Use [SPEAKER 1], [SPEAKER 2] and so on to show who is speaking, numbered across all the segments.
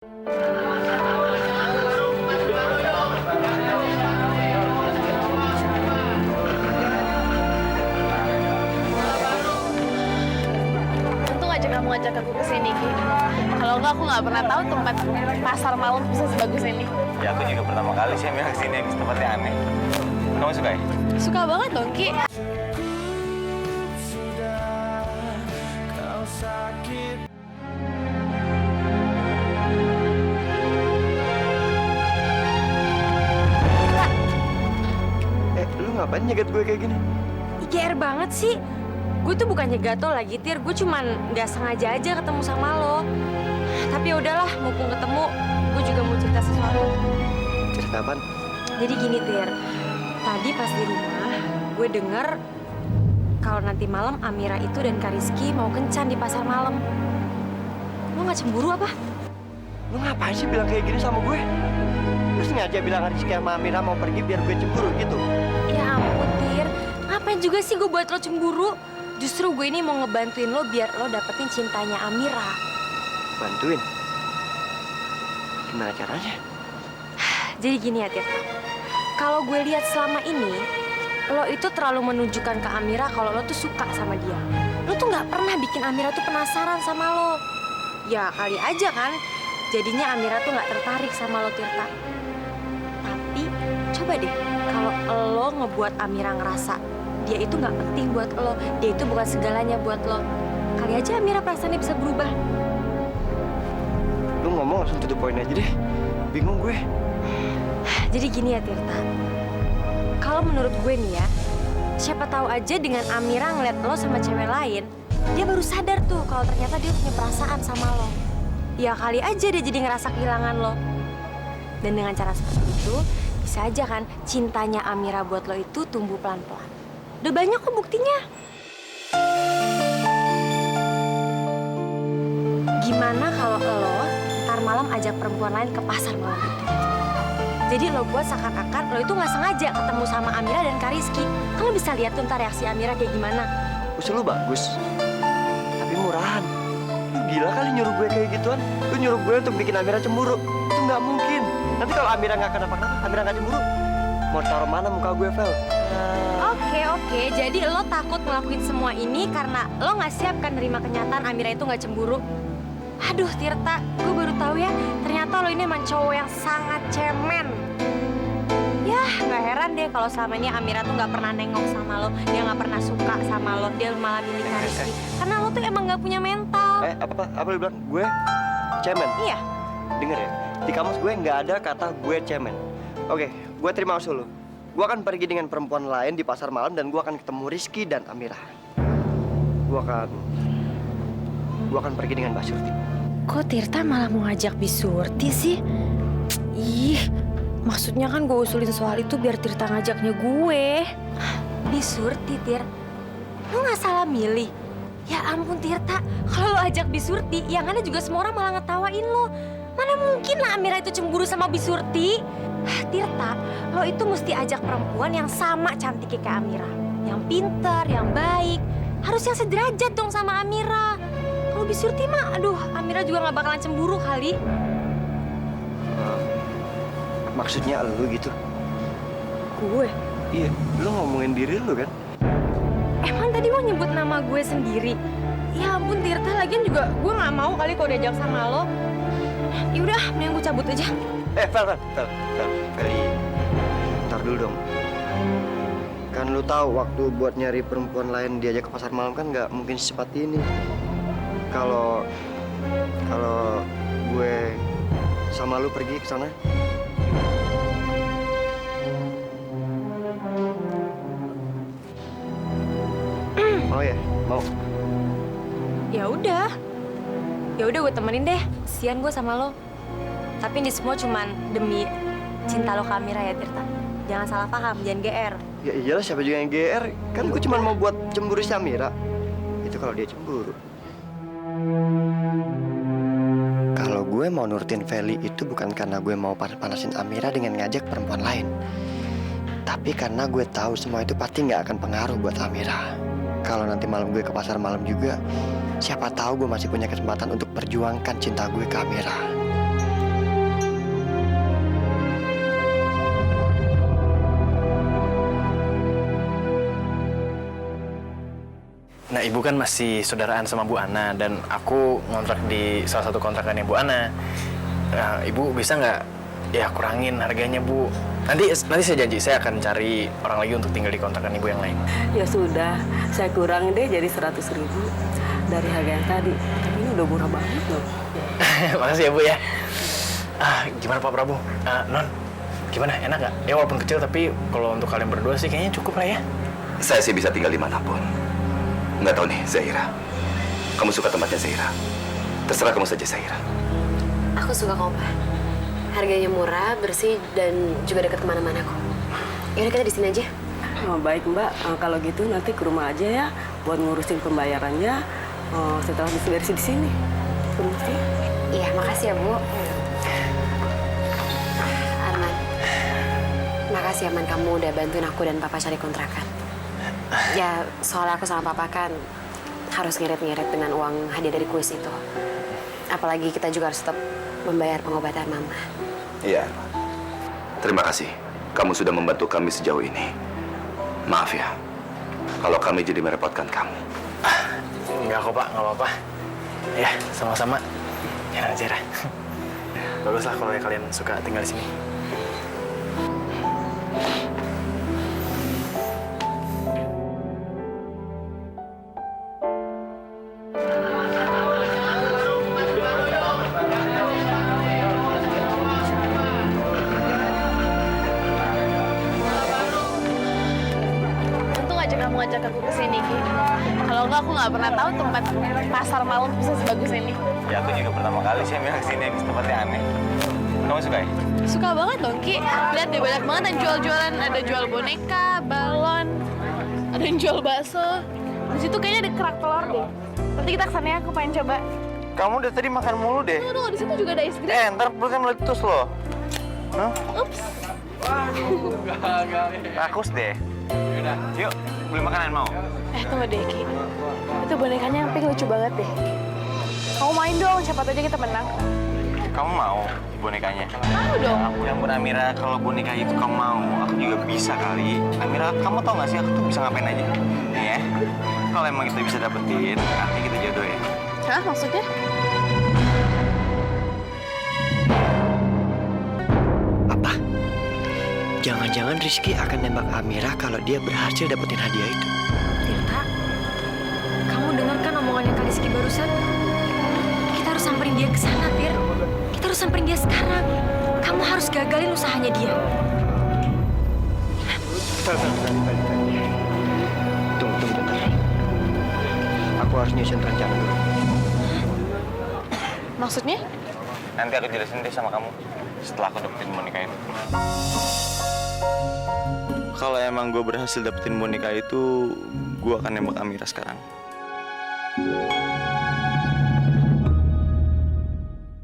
[SPEAKER 1] Untung aja kamu ngajak aku ke sini, Ki. Kalau enggak, aku nggak pernah tahu tempat pasar malam bisa sebagus ini.
[SPEAKER 2] Ya aku juga pertama kali sih Amira kesini, habis tempatnya aneh. Kamu suka ya?
[SPEAKER 1] Suka banget dong, Ki.
[SPEAKER 3] Lu ngapain nyegat gue kayak gini?
[SPEAKER 4] IGR banget sih. Gue tuh bukannya gatel lagi, Tir. Gue cuman nggak sengaja aja ketemu sama lo. Tapi ya udahlah, mumpung ketemu, gue juga mau cerita sesuatu.
[SPEAKER 3] Cerita apaan?
[SPEAKER 4] Jadi gini, Tir. Tadi pas di rumah, gue denger kalau nanti malam Amira itu dan Kariski mau kencan di pasar malam. Lo nggak cemburu apa?
[SPEAKER 3] Lu ngapain sih bilang kayak gini sama gue? Lu sengaja bilang Rizky sama Amira mau pergi biar gue cemburu gitu?
[SPEAKER 4] Ya ampun, Tir. Ngapain juga sih gue buat lo cemburu? Justru gue ini mau ngebantuin lo biar lo dapetin cintanya Amira.
[SPEAKER 3] Bantuin? Gimana caranya?
[SPEAKER 4] Jadi gini ya, Tirta. Kalau gue lihat selama ini, lo itu terlalu menunjukkan ke Amira kalau lo tuh suka sama dia. Lo tuh nggak pernah bikin Amira tuh penasaran sama lo. Ya kali aja kan, jadinya Amira tuh nggak tertarik sama lo, Tirta. Tapi coba deh, kalau lo ngebuat Amira ngerasa dia itu nggak penting buat lo, dia itu bukan segalanya buat lo. Kali aja Amira perasaannya bisa berubah.
[SPEAKER 3] Lu ngomong langsung to the point aja deh. Bingung gue.
[SPEAKER 4] Jadi gini ya, Tirta. Kalau menurut gue nih ya, siapa tahu aja dengan Amira ngeliat lo sama cewek lain, dia baru sadar tuh kalau ternyata dia punya perasaan sama lo. Ya kali aja dia jadi ngerasa kehilangan lo. Dan dengan cara seperti itu, bisa aja kan cintanya Amira buat lo itu tumbuh pelan-pelan. Udah banyak kok buktinya. Gimana kalau lo ntar malam ajak perempuan lain ke pasar malam itu? Jadi lo buat seakan-akan lo itu nggak sengaja ketemu sama Amira dan Kariski. Kan lo bisa lihat tuh ntar reaksi Amira kayak gimana.
[SPEAKER 3] Usul lu bagus. Tapi murahan. Lu gila kali nyuruh gue kayak gituan. Lu nyuruh gue untuk bikin Amira cemburu. Itu nggak mungkin. Nanti kalau Amira nggak kenapa-kenapa, Amira nggak cemburu. Mau taruh mana muka gue, Vel?
[SPEAKER 4] Oke. Jadi lo takut ngelakuin semua ini karena lo nggak siap kan nerima kenyataan Amira itu nggak cemburu. Aduh, Tirta, gue baru tahu ya, ternyata lo ini emang cowok yang sangat cemen. Ya, nggak heran deh kalau selama ini Amira tuh nggak pernah nengok sama lo, dia nggak pernah suka sama lo, dia malah milih Kariski. Karena lo tuh emang nggak punya mental.
[SPEAKER 3] Apa lu bilang? Gue cemen?
[SPEAKER 4] Iya.
[SPEAKER 3] Denger ya, di kamus gue nggak ada kata gue cemen. Oke, gue terima usul lu. Gue akan pergi dengan perempuan lain di pasar malam dan gue akan ketemu Rizky dan Amira. Gue akan pergi dengan Mbak Surti.
[SPEAKER 4] Kok Tirta malah mau ngajak Bisurti sih? Ih, maksudnya kan gue usulin soal itu biar Tirta ngajaknya gue. Bisurti, Tir? Lo nggak salah milih. Ya ampun, Tirta. Kalau lo ajak Bisurti, yang ada juga semua orang malah ngetawain lo. Mana mungkin lah Amira itu cemburu sama Bisurti? Tirta, lo itu mesti ajak perempuan yang sama cantiknya kayak Amira. Yang pintar, yang baik. Harus yang sederajat dong sama Amira. Kalau Bisurti mah, aduh, Amira juga nggak bakalan cemburu kali.
[SPEAKER 3] Maksudnya lu gitu?
[SPEAKER 4] Gue?
[SPEAKER 3] Iya, lu ngomongin diri lu kan?
[SPEAKER 4] Emang tadi lo nyebut nama gue sendiri? Ya ampun, Tirta, lagian juga gue nggak mau kali kalau diajak sama lo. Yaudah, mending gue cabut aja.
[SPEAKER 3] Vel, ntar dulu dong. Kan lu tahu waktu buat nyari perempuan lain diajak ke pasar malam kan nggak mungkin secepat ini. Kalau gue sama lu pergi ke sana. Mau ya? Mau.
[SPEAKER 4] Ya udah gue temenin deh. Kesian gue sama lo. Tapi ini semua cuman demi cinta lo ke Amira ya, Tirta. Jangan salah paham, jangan GR.
[SPEAKER 3] Ya iyalah, siapa juga yang GR. Kan gue cuma mau buat cemburu si Amira. Itu kalau dia cemburu. Kalau gue mau nurutin Feli itu bukan karena gue mau panas-panasin Amira dengan ngajak perempuan lain. Tapi karena gue tahu semua itu pasti nggak akan pengaruh buat Amira. Kalau nanti malam gue ke pasar malam juga, siapa tahu gue masih punya kesempatan untuk perjuangkan cinta gue ke Amira.
[SPEAKER 5] Nah, ibu kan masih saudaraan sama Bu Ana dan aku ngontrak di salah satu kontrakannya Bu Ana. Nah, ibu bisa nggak ya kurangin harganya, Bu? Nanti saya janji saya akan cari orang lagi untuk tinggal di kontrakan ibu yang lain.
[SPEAKER 6] Ya sudah, saya kurangin deh jadi 100.000 dari harga yang tadi. Tapi ini udah murah banget loh.
[SPEAKER 5] Makasih ya, Bu ya. Gimana Pak Prabu? Non, gimana? Enak nggak? Ya walaupun kecil tapi kalau untuk kalian berdua sih kayaknya cukup lah ya.
[SPEAKER 7] Saya sih bisa tinggal dimanapun. Nggak tahu nih, Zahira. Kamu suka tempatnya Zahira? Terserah kamu saja, Zahira.
[SPEAKER 8] Aku suka kok, Pak. Harganya murah, bersih, dan juga dekat kemana-mana kok. Yaudah kita di sini aja.
[SPEAKER 6] Baik Mbak, kalau gitu nanti ke rumah aja ya buat ngurusin pembayarannya setelah bersih di sini. Permisi.
[SPEAKER 8] Iya, makasih ya, Bu. Arman. Makasih Arman, kamu udah bantuin aku dan Papa cari kontrakan. Ya, soalnya aku sama Papa kan harus ngirit-ngirit dengan uang hadiah dari kuis itu. Apalagi kita juga harus tetap membayar pengobatan Mama.
[SPEAKER 7] Iya. Terima kasih. Kamu sudah membantu kami sejauh ini. Maaf ya, kalau kami jadi merepotkan kamu.
[SPEAKER 5] Enggak kok Pak, nggak apa-apa. Ya, sama-sama. Ya, Zahira. Baguslah kalau kalian suka tinggal di sini.
[SPEAKER 1] Untung aja kamu ngajak aku ke sini, Ki. Kalau enggak, aku nggak pernah tahu tempat pasar malam bisa sebagus ini.
[SPEAKER 2] Ya aku juga pertama kali sih Amira kesini habis tempatnya aneh. Kamu suka ya?
[SPEAKER 1] Suka banget dong, Ki. Lihat deh, banyak banget yang jual-jualan. Ada jual boneka, balon, ada yang jual bakso. Di situ kayaknya ada kerak telur deh. Nanti kita kesana ya, aku pengen coba.
[SPEAKER 2] Kamu dari tadi makan mulu deh.
[SPEAKER 1] Tunggu, di situ juga ada es krim.
[SPEAKER 2] Ntar perut kan meletus loh. Hah?
[SPEAKER 1] Ups.
[SPEAKER 2] Rakus deh. Yuk, beli makanan mau?
[SPEAKER 1] Tunggu deh, Ki. Itu bonekanya yang pink lucu banget deh. Kamu main dong, siapa tahu aja kita menang.
[SPEAKER 2] Kamu mau bonekanya?
[SPEAKER 1] Mau dong.
[SPEAKER 2] Ya ampun Amira, kalau boneka itu kamu mau, aku juga bisa kali. Amira, kamu tau gak sih aku tuh bisa ngapain aja? Nih ya, kalau emang kita bisa dapetin, nanti kita jodoh ya.
[SPEAKER 1] Hah, maksudnya?
[SPEAKER 3] Apa? Jangan-jangan Rizky akan nembak Amira kalau dia berhasil dapetin hadiah itu.
[SPEAKER 4] Tirta, kamu dengarkan omongannya Kak Rizky barusan? Kita harus samperin dia ke sana, Tir. Kita harus samperin dia sekarang. Kamu harus gagalin usahanya dia.
[SPEAKER 3] Tunggu bentar. Aku harus nyusun rencana dulu.
[SPEAKER 1] Maksudnya?
[SPEAKER 2] Nanti aku jelasin deh sama kamu setelah aku dapetin boneka itu. Kalau emang gue berhasil dapetin boneka itu, gue akan nembak Amira sekarang.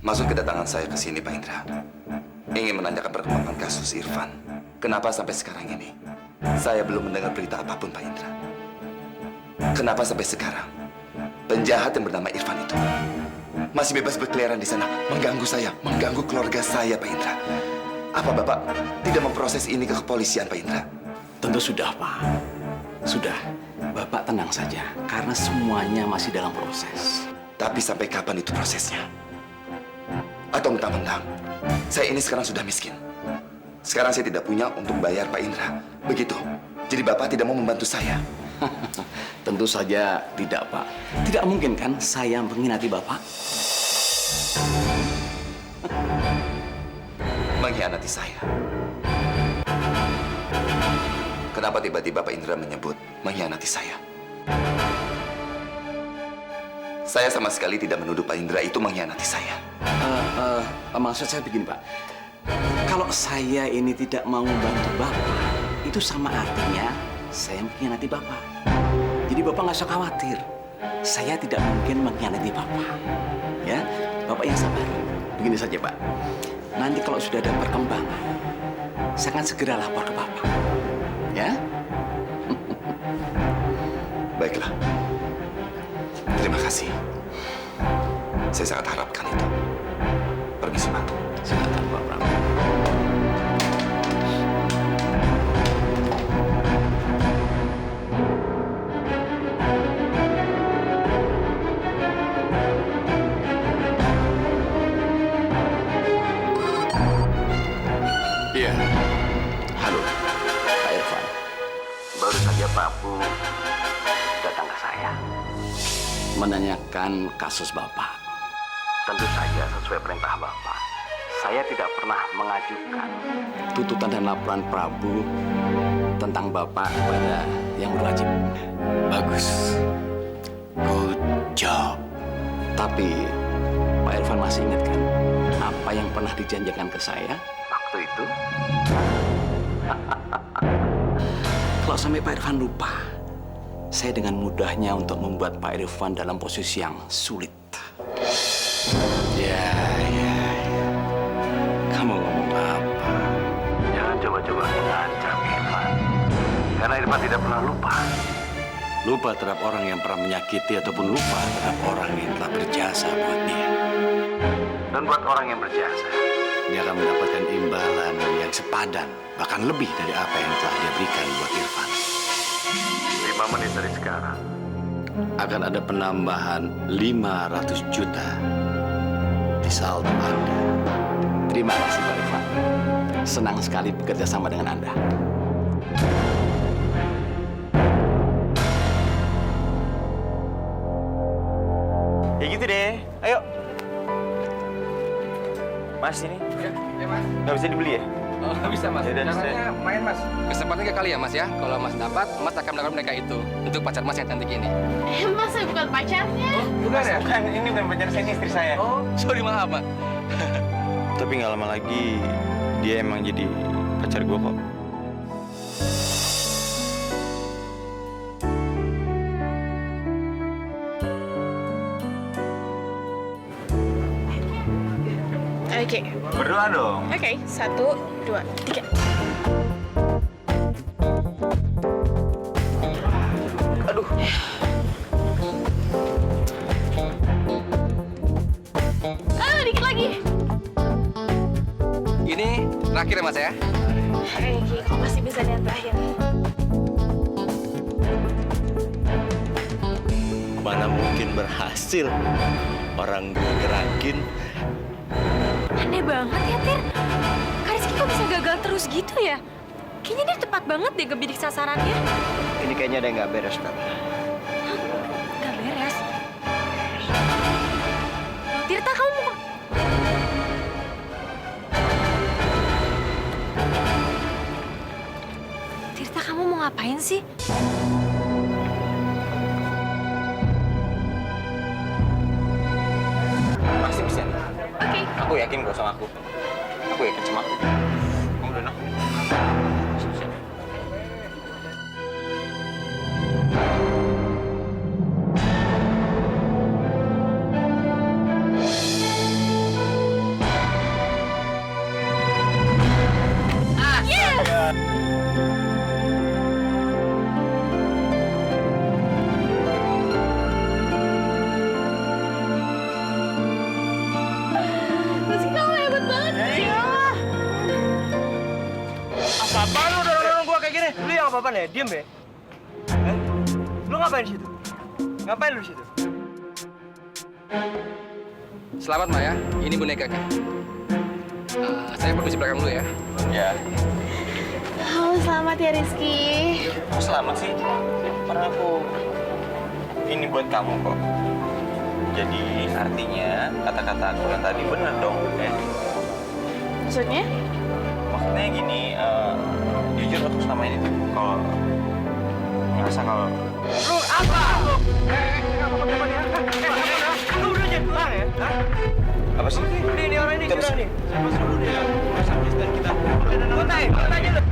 [SPEAKER 7] Maksud kedatangan saya ke sini, Pak Indra, ingin menanyakan perkembangan kasus Irfan. Kenapa sampai sekarang ini saya belum mendengar berita apapun, Pak Indra? Kenapa sampai sekarang penjahat yang bernama Irfan itu masih bebas berkeliaran di sana, mengganggu saya, mengganggu keluarga saya, Pak Indra? Apa Bapak tidak memproses ini ke kepolisian, Pak Indra?
[SPEAKER 9] Tentu sudah, Pak. Sudah. Bapak tenang saja, karena semuanya masih dalam proses.
[SPEAKER 7] Tapi sampai kapan itu prosesnya? Atau mentang-mentang saya ini sekarang sudah miskin. Sekarang saya tidak punya untuk bayar Pak Indra. Begitu. Jadi Bapak tidak mau membantu saya.
[SPEAKER 9] Tentu saja tidak, Pak. Tidak mungkin kan saya mengkhianati Bapak?
[SPEAKER 7] Mengkhianati saya. Kenapa tiba-tiba Pak Indra menyebut mengkhianati saya? Saya sama sekali tidak menuduh Pak Indra itu mengkhianati saya.
[SPEAKER 9] Maksud saya begini, Pak. Kalau saya ini tidak mau membantu Bapak, itu sama artinya saya mengkhianati Bapak. Jadi Bapak nggak usah khawatir. Saya tidak mungkin mengkhianati Bapak. Ya, Bapak yang sabar. Begini saja, Pak. Nanti kalau sudah ada perkembangan, saya akan segera lapor ke Bapak. Ya?
[SPEAKER 7] Baiklah. Terima kasih. Saya sangat harapkan itu. Permisi, Pak.
[SPEAKER 9] Silakan, Pak Prabu. Prabu datang ke saya menanyakan kasus Bapak. Tentu saja sesuai perintah Bapak. Saya tidak pernah mengajukan tuntutan dan laporan Prabu tentang Bapak kepada yang berwajib. Bagus. Good job. Tapi Pak Irfan masih ingat kan apa yang pernah dijanjikan ke saya waktu itu? Kalau sampai Pak Irfan lupa, saya dengan mudahnya untuk membuat Pak Irfan dalam posisi yang sulit. Ya. Kamu ngomong apa? Jangan coba-coba mengancam Irfan. Karena Irfan tidak pernah lupa. Lupa terhadap orang yang pernah menyakiti ataupun lupa terhadap orang yang telah berjasa buat dia. Dan buat orang yang berjasa, dia akan mendapatkan imbalan yang sepadan, bahkan lebih dari apa yang telah dia berikan buat Irfan. 5 menit dari sekarang, akan ada penambahan 500 juta di saldo Anda. Terima kasih Pak Irfan. Senang sekali bekerja sama dengan Anda.
[SPEAKER 2] Ya gitu deh. Ayo. Mas ini.
[SPEAKER 10] Ya Mas.
[SPEAKER 2] Nggak bisa dibeli ya?
[SPEAKER 10] Oh, nggak bisa Mas.
[SPEAKER 2] Yaudah,
[SPEAKER 10] Caranya main Mas. Kesempatan kali ya Mas ya. Kalau Mas dapat, Mas akan melakukan mereka itu untuk pacar Mas yang cantik ini.
[SPEAKER 1] Mas, saya bukan pacarnya.
[SPEAKER 10] Bukan ya?
[SPEAKER 2] Bukan, ini bukan pacar saya, ini istri saya.
[SPEAKER 10] Oh, sorry maaf Mas.
[SPEAKER 2] Tapi nggak lama lagi dia emang jadi pacar gue kok.
[SPEAKER 1] Oke.
[SPEAKER 2] Berdoa dong.
[SPEAKER 1] Oke, 1, 2, 3.
[SPEAKER 2] Aduh.
[SPEAKER 1] Dikit lagi.
[SPEAKER 10] Ini terakhir ya Mas ya.
[SPEAKER 1] Oke, kok masih bisa yang terakhir.
[SPEAKER 11] Mana mungkin berhasil. Orang gue gerakin.
[SPEAKER 4] Aneh banget ya, Tir. Kak Rizky kok bisa gagal terus gitu ya? Kayaknya dia tepat banget deh kebidik sasarannya.
[SPEAKER 3] Ini kayaknya ada yang nggak beres, Bella.
[SPEAKER 4] Gak beres. Tirta, kamu mau... Tirta, kamu mau ngapain sih?
[SPEAKER 2] Pasti bisa.
[SPEAKER 1] Oke.
[SPEAKER 2] Aku yakin kok sama aku. Aku yakin sama aku. Kamu udah nak?
[SPEAKER 1] Rizky, kamu hebat banget.
[SPEAKER 3] Apa-apaan lu dorong-dorong gua kayak gini? Lu yang apa-apaan ya? Diem ya? Lu ngapain di situ? Ngapain lu di situ?
[SPEAKER 10] Selamat Ma ya. Ini bonekanya. Saya permisi belakang dulu ya.
[SPEAKER 2] Ya.
[SPEAKER 1] Halo, selamat ya Rizky.
[SPEAKER 2] Kok selamat sih? Karena aku ini buat kamu kok. Jadi artinya kata-kata aku yang tadi bener dong, ya?
[SPEAKER 1] Maksudnya?
[SPEAKER 2] Maksudnya gini, jujur aku selama ini tuh kalau ngerasa kalau
[SPEAKER 3] Lu apa? Apa teman ya? Lu udah jadi pulang ya?
[SPEAKER 2] apa sih?
[SPEAKER 3] Ini orang ini
[SPEAKER 2] Terus.
[SPEAKER 3] curang nih. Sama dulu nih. Sama kita. Gue tanya lu.